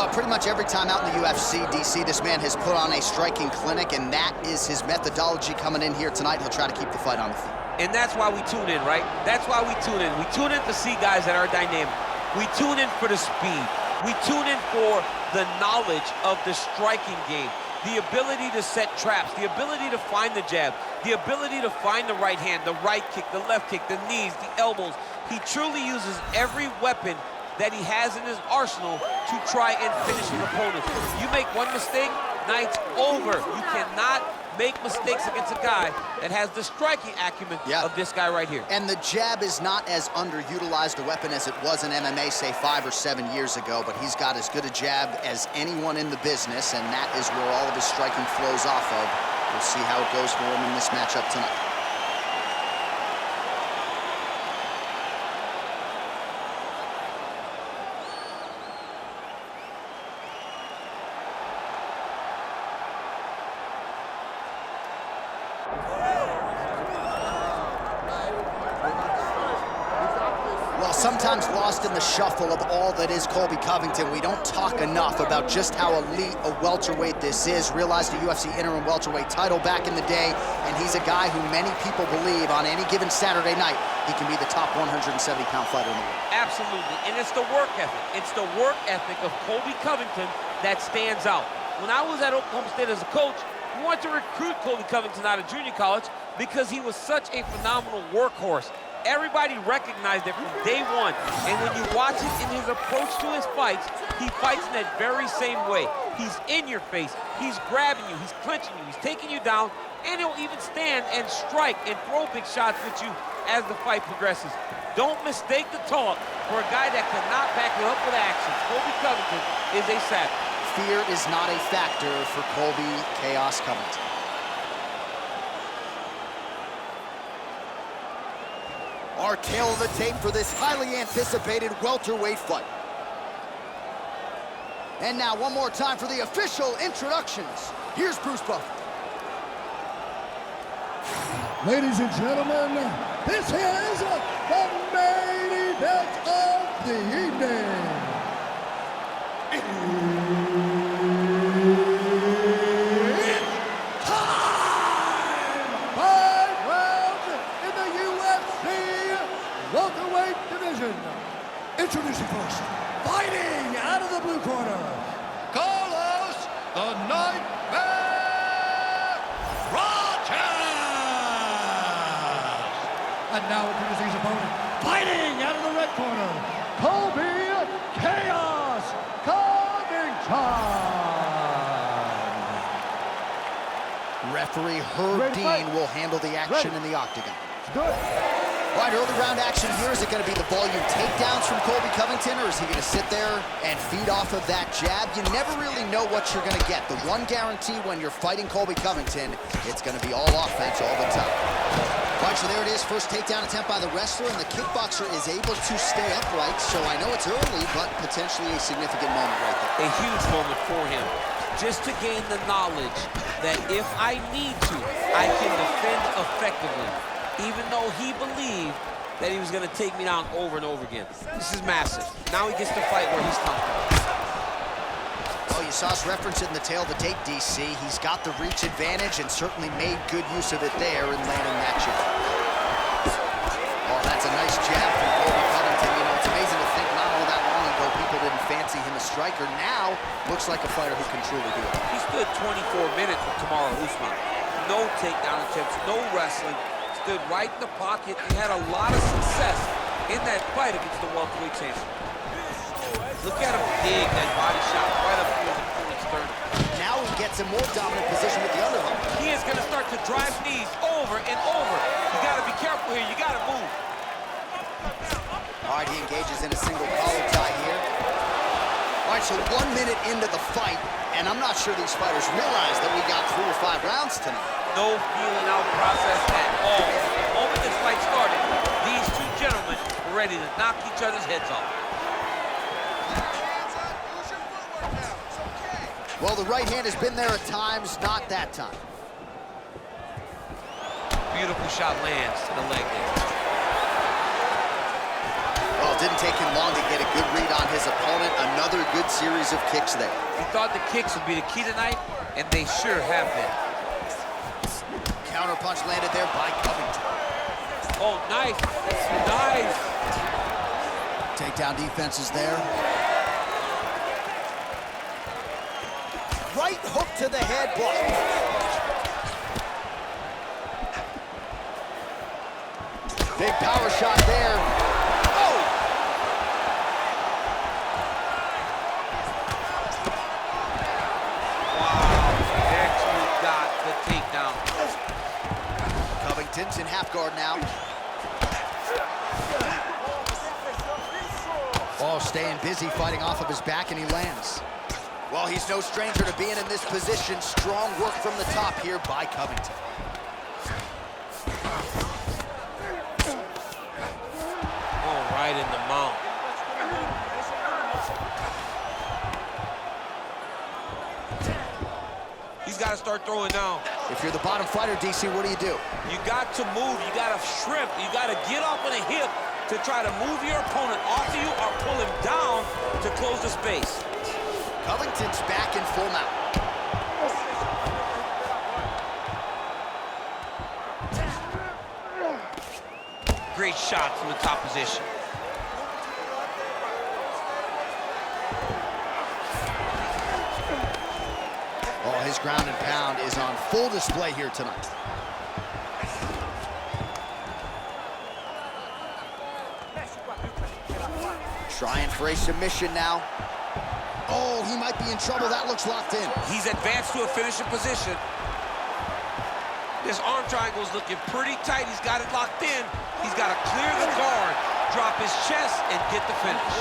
Well, pretty much every time out in the UFC, DC, this man has put on a striking clinic, and that is his methodology coming in here tonight. He'll try to keep the fight on the feet. And that's why we tune in, right? That's why we tune in. We tune in to see guys that are dynamic. We tune in for the speed. We tune in for the knowledge of the striking game, the ability to set traps, the ability to find the jab, the ability to find the right hand, the right kick, the left kick, the knees, the elbows. He truly uses every weapon that he has in his arsenal to try and finish his opponent. You make one mistake, night's over. You cannot make mistakes against a guy that has the striking acumen of this guy right here. And the jab is not as underutilized a weapon as it was in MMA, say 5 or 7 years ago, but he's got as good a jab as anyone in the business, and that is where all of his striking flows off of. We'll see how it goes for him in this matchup tonight. Sometimes lost in the shuffle of all that is Colby Covington, we don't talk enough about just how elite a welterweight this is. Realized a UFC interim welterweight title back in the day, and he's a guy who many people believe on any given Saturday night, he can be the top 170-pound fighter in the world. Absolutely, and it's the work ethic. It's the work ethic of Colby Covington that stands out. When I was at Oklahoma State as a coach, we wanted to recruit Colby Covington out of junior college because he was such a phenomenal workhorse. Everybody recognized it from day one, and when you watch it in his approach to his fights, he fights in that very same way. He's in your face, he's grabbing you, he's clinching you, he's taking you down, and he'll even stand and strike and throw big shots at you as the fight progresses. Don't mistake the talk for a guy that cannot back it up with action. Colby Covington is a savage. Fear is not a factor for Colby Chaos Covington. Our tail of the tape for this highly anticipated welterweight fight. And now one more time for the official introductions. Here's Bruce Buffer. Ladies and gentlemen, this is the main event of the evening. It's time! 5 rounds in the UFC welterweight division. Introducing first, fighting out of the blue corner, Carlos the Nightmare Prates. And now introducing his opponent, fighting out of the red corner, Colby Chaos Covington. Referee Herb Dean will handle the action in the octagon. Good. All right, early round action here. Is it going to be the volume takedowns from Colby Covington, or is he going to sit there and feed off of that jab? You never really know what you're going to get. The one guarantee when you're fighting Colby Covington, it's going to be all offense all the time. All right, so there it is. First takedown attempt by the wrestler, and the kickboxer is able to stay upright. So I know it's early, but potentially a significant moment right there. A huge moment for him. Just to gain the knowledge that if I need to, I can defend effectively. Even though he believed that he was going to take me down over and over again. This is massive. Now he gets to fight where he's comfortable. Well, you saw us reference it in the tail of the tape, DC. He's got the reach advantage and certainly made good use of it there in landing that jab. Oh, that's a nice jab from Colby Covington. You know, it's amazing to think not all that long ago people didn't fancy him a striker. Now, looks like a fighter who can truly do it. He stood 24 minutes with Kamaru Usman. No takedown attempts, no wrestling. Stood right in the pocket. He had a lot of success in that fight against the welterweight champion. Look at him dig that body shot right up through his opponent's sternum. Now he gets a more dominant position with the underhook. He is going to start to drive knees over and over. You got to be careful here. You got to move. All right, he engages in a single collar tie here. All right, so 1 minute into the fight, and I'm not sure these fighters realize that we got 3 or 5 rounds tonight. No feeling out process at all. The moment this fight started, these two gentlemen were ready to knock each other's heads off. Well, the right hand has been there at times, not that time. Beautiful shot lands to the leg there. Well, it didn't take him long to get a good read on his opponent. Another good series of kicks there. He thought the kicks would be the key tonight, and they sure have been. Counter punch landed there by Covington. Oh, nice. Nice. Takedown defense is there. Right hook to the head block. Big power shot there. Oh! Wow, actually got the takedown. Covington's in half guard now. Oh, staying busy, fighting off of his back, and he lands. Well, he's no stranger to being in this position. Strong work from the top here by Covington. Oh, right in the mount. He's got to start throwing now. If you're the bottom fighter, DC, what do? You got to move. You got to shrimp. You got to get off on a hip to try to move your opponent off of you or pull him down to close the space. Covington's back in full mount. Great shot from the top position. Oh, his ground and pound is on full display here tonight. Trying for a submission now. Oh, he might be in trouble. That looks locked in. He's advanced to a finishing position. This arm triangle is looking pretty tight. He's got it locked in. He's got to clear the guard, drop his chest, and get the finish.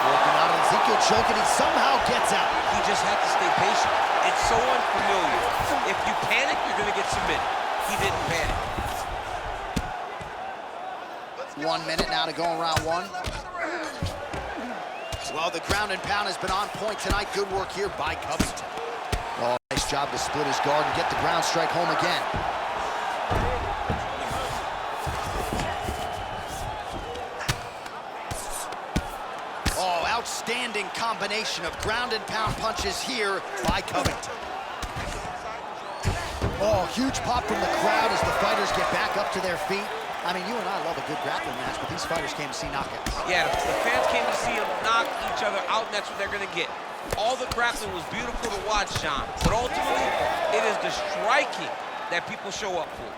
Working out an Ezekiel choke, and he somehow gets out. He just had to stay patient. It's so unfamiliar. If you panic, you're going to get submitted. He didn't panic. 1 minute now to go in round one. Well, the ground and pound has been on point tonight. Good work here by Covington. Oh, nice job to split his guard and get the ground strike home again. Oh, outstanding combination of ground and pound punches here by Covington. Oh, huge pop from the crowd as the fighters get back up to their feet. I mean, you and I love a good grappling match, but these fighters came to see knockouts. Yeah, the fans came to see them knock each other out, and that's what they're going to get. All the grappling was beautiful to watch, Sean, but ultimately, it is the striking that people show up for.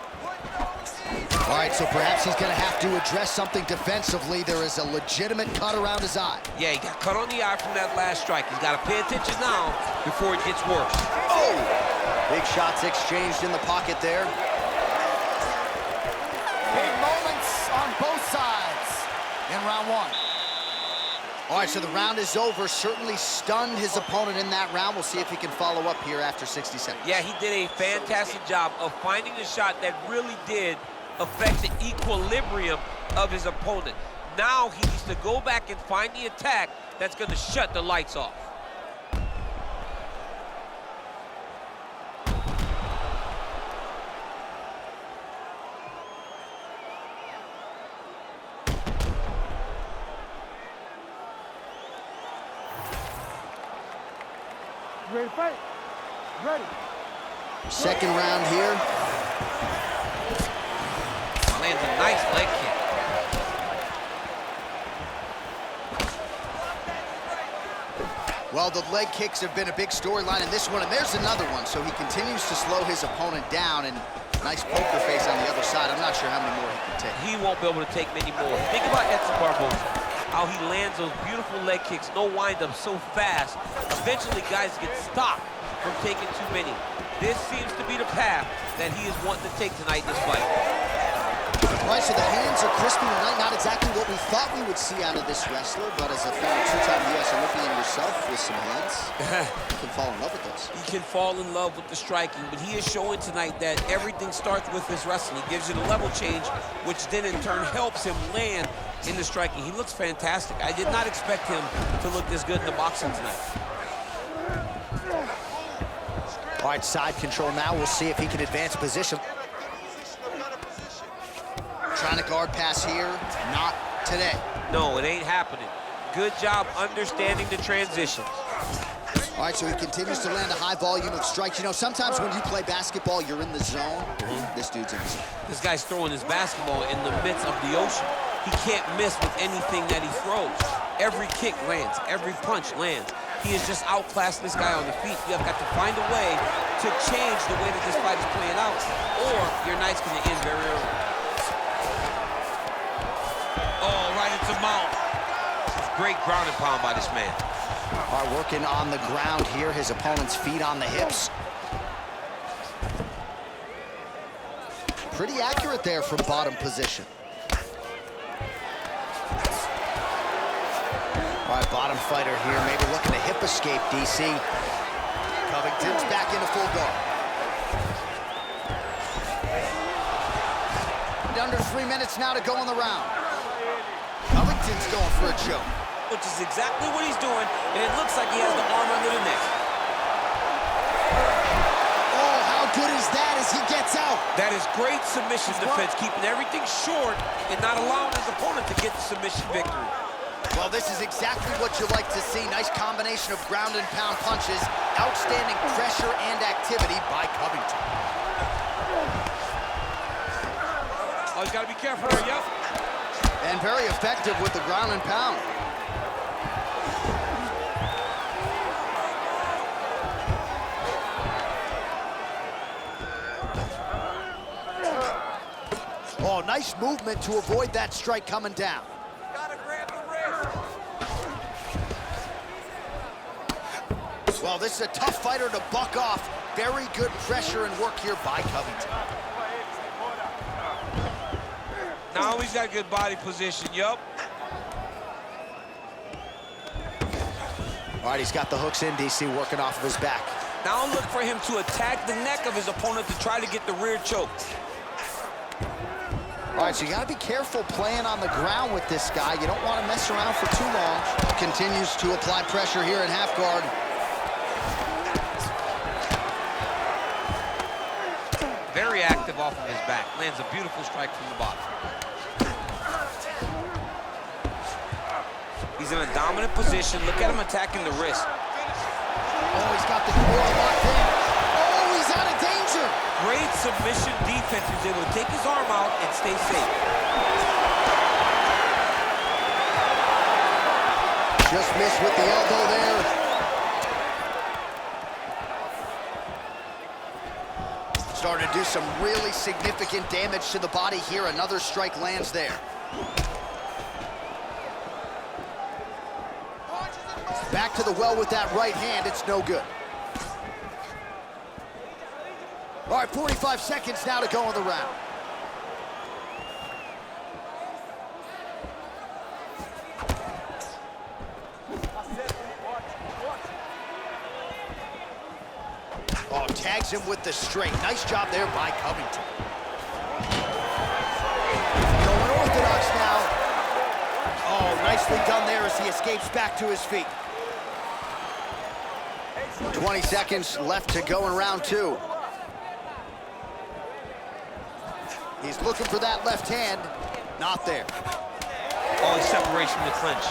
All right, so perhaps he's going to have to address something defensively. There is a legitimate cut around his eye. Yeah, he got cut on the eye from that last strike. He's got to pay attention now before it gets worse. Oh! Big shots exchanged in the pocket there. Big moments on both sides in round one. All right, so the round is over. Certainly stunned his opponent in that round. We'll see if he can follow up here after 60 seconds. Yeah, he did a fantastic job of finding the shot that really did affect the equilibrium of his opponent. Now he needs to go back and find the attack that's going to shut the lights off. Ready to fight? Ready. Second round here. Lands a nice leg kick. Well, the leg kicks have been a big storyline in this one, and there's another one. So he continues to slow his opponent down, and nice poker face on the other side. I'm not sure how many more he can take. He won't be able to take many more. Think about Edson Barboza. How he lands those beautiful leg kicks, no wind-up, so fast. Eventually, guys get stopped from taking too many. This seems to be the path that he is wanting to take tonight in this fight. All right, so the hands are crispy tonight. Not exactly what we thought we would see out of this wrestler, but as a former two-time U.S. Olympian yourself with some hands, you can fall in love with those. He can fall in love with the striking, but he is showing tonight that everything starts with his wrestling. He gives you the level change, which then in turn helps him land in the striking. He looks fantastic. I did not expect him to look this good in the boxing tonight. All right, side control now. We'll see if he can advance position. Trying to guard pass here, not today. No, it ain't happening. Good job understanding the transitions. All right, so he continues to land a high volume of strikes. You know, sometimes when you play basketball, you're in the zone. This dude's in the zone. This guy's throwing his basketball in the midst of the ocean. He can't miss with anything that he throws. Every kick lands, every punch lands. He is just outclassing this guy on the feet. You have got to find a way to change the way that this fight is playing out, or your night's going to end very early. Oh, right into mouth. Great ground and pound by this man. All right, working on the ground here. His opponent's feet on the hips. Pretty accurate there from bottom position. All right, bottom fighter here, maybe looking to hip escape, DC. Covington's back into full guard. Under 3 minutes now to go in the round. Covington's going for a choke. Which is exactly what he's doing, and it looks like he has the arm under the neck. Oh, how good is that as he gets out? That is great submission defense, keeping everything short and not allowing his opponent to get the submission victory. Well, this is exactly what you like to see. Nice combination of ground and pound punches. Outstanding pressure and activity by Covington. Oh, he's got to be careful here, yep. And very effective with the ground and pound. Oh, nice movement to avoid that strike coming down. Gotta grab the wrist. Well, this is a tough fighter to buck off. Very good pressure and work here by Covington. Now he's got good body position, yup. All right, he's got the hooks in, DC, working off of his back. Now look for him to attack the neck of his opponent to try to get the rear choke. All right, so you gotta be careful playing on the ground with this guy. You don't want to mess around for too long. Continues to apply pressure here in half guard. Very active off of his back. Lands a beautiful strike from the bottom. He's in a dominant position. Look at him attacking the wrist. Oh, he's got the core locked in. Oh, he's out of danger. Great submission defense. He's able to take his arm out and stay safe. Just missed with the elbow there. Starting to do some really significant damage to the body here. Another strike lands there. Back to the well with that right hand. It's no good. All right, 45 seconds now to go in the round. Oh, tags him with the straight. Nice job there by Covington. Going orthodox now. Oh, nicely done there as he escapes back to his feet. 20 seconds left to go in round two. He's looking for that left hand. Not there. Oh, he separates from the clinch.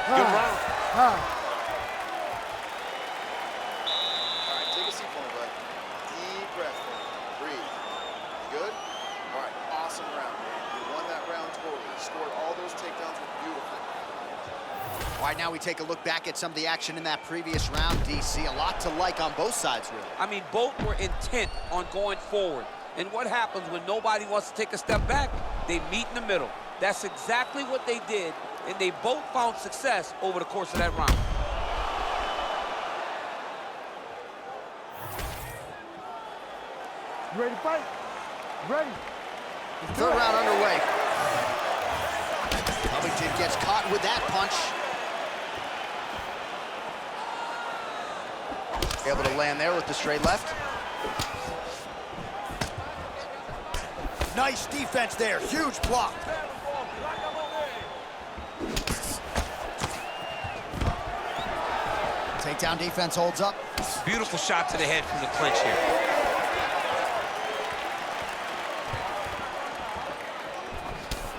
Good round. All right, take a seat for me, bud. Deep breath. Breathe. Good? All right, awesome round. You won that round totally. Scored all those takedowns with beautiful. All right, now we take a look back at some of the action in that previous round, DC. A lot to like on both sides, really. I mean, both were intent on going forward. And what happens when nobody wants to take a step back? They meet in the middle. That's exactly what they did, and they both found success over the course of that round. You ready to fight? Ready. Third round underway. Covington gets caught with that punch. Able to land there with the straight left. Nice defense there. Huge block. Takedown defense holds up. Beautiful shot to the head from the clinch here.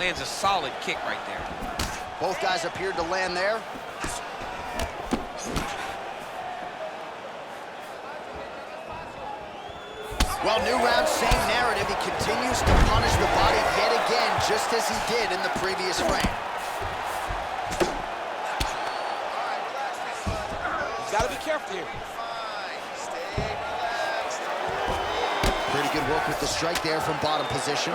Lands a solid kick right there. Both guys appeared to land there. Well, new round, same narrative. He continues to punish the body yet again, just as he did in the previous frame. He's got to be careful here. Stay relaxed. Pretty good work with the strike there from bottom position.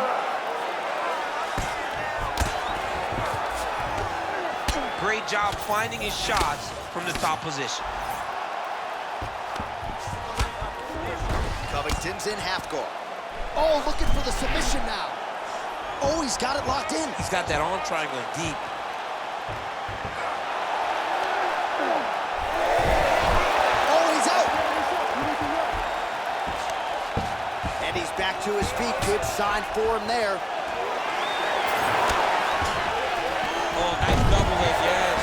Great job finding his shots from the top position. Covington's in half guard. Oh, looking for the submission now. Oh, he's got it locked in. He's got that arm triangle deep. Oh, he's out. And he's back to his feet. Good sign for him there. Oh, nice double hit, yes.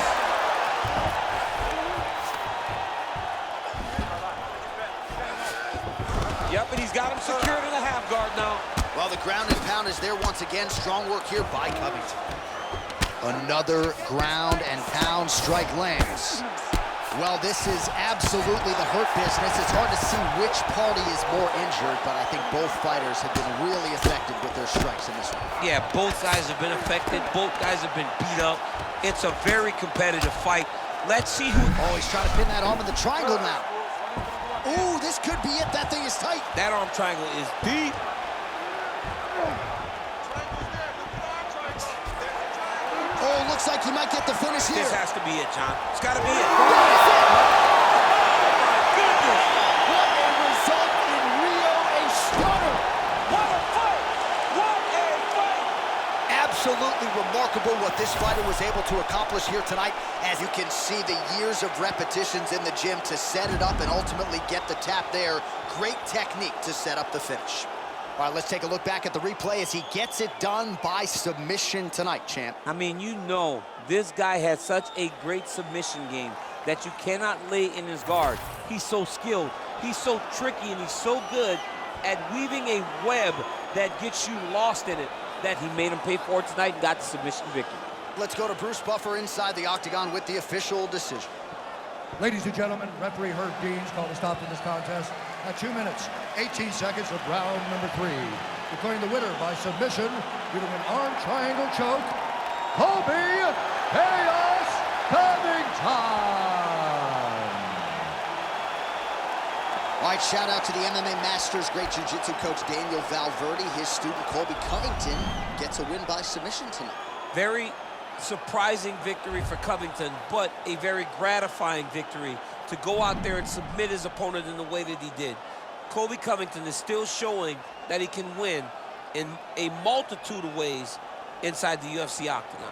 Yep, and he's got him secured in the half guard now. Well, the ground and pound is there once again. Strong work here by Covington. Another ground and pound strike lands. Well, this is absolutely the hurt business. It's hard to see which party is more injured, but I think both fighters have been really effective with their strikes in this one. Yeah, both guys have been affected. Both guys have been beat up. It's a very competitive fight. Let's see who... Oh, he's trying to pin that arm in the triangle now. Ooh, this could be it. That thing is tight. That arm triangle is deep. Oh, looks like he might get the finish here. This has to be it, John. It's got to be it. That is it. Goodness. What a result in Rio, a stunner. What a fight! What a fight! Absolutely remarkable what this fighter was able to accomplish here tonight. As you can see, the years of repetitions in the gym to set it up and ultimately get the tap there. Great technique to set up the finish. All right, let's take a look back at the replay as he gets it done by submission tonight, champ. I mean, you know, this guy has such a great submission game that you cannot lay in his guard. He's so skilled, he's so tricky, and he's so good at weaving a web that gets you lost in it that he made him pay for it tonight and got the submission victory. Let's go to Bruce Buffer inside the octagon with the official decision. Ladies and gentlemen, referee Herb Deans called a stop to this contest at 2 minutes, 18 seconds of round number 3. Declaring the winner by submission due to an arm triangle choke, Colby Chaos Covington. All right, shout out to the MMA Masters great jiu-jitsu coach Daniel Valverde. His student Colby Covington gets a win by submission tonight. Very surprising victory for Covington, but a very gratifying victory to go out there and submit his opponent in the way that he did. Colby Covington is still showing that he can win in a multitude of ways inside the UFC octagon.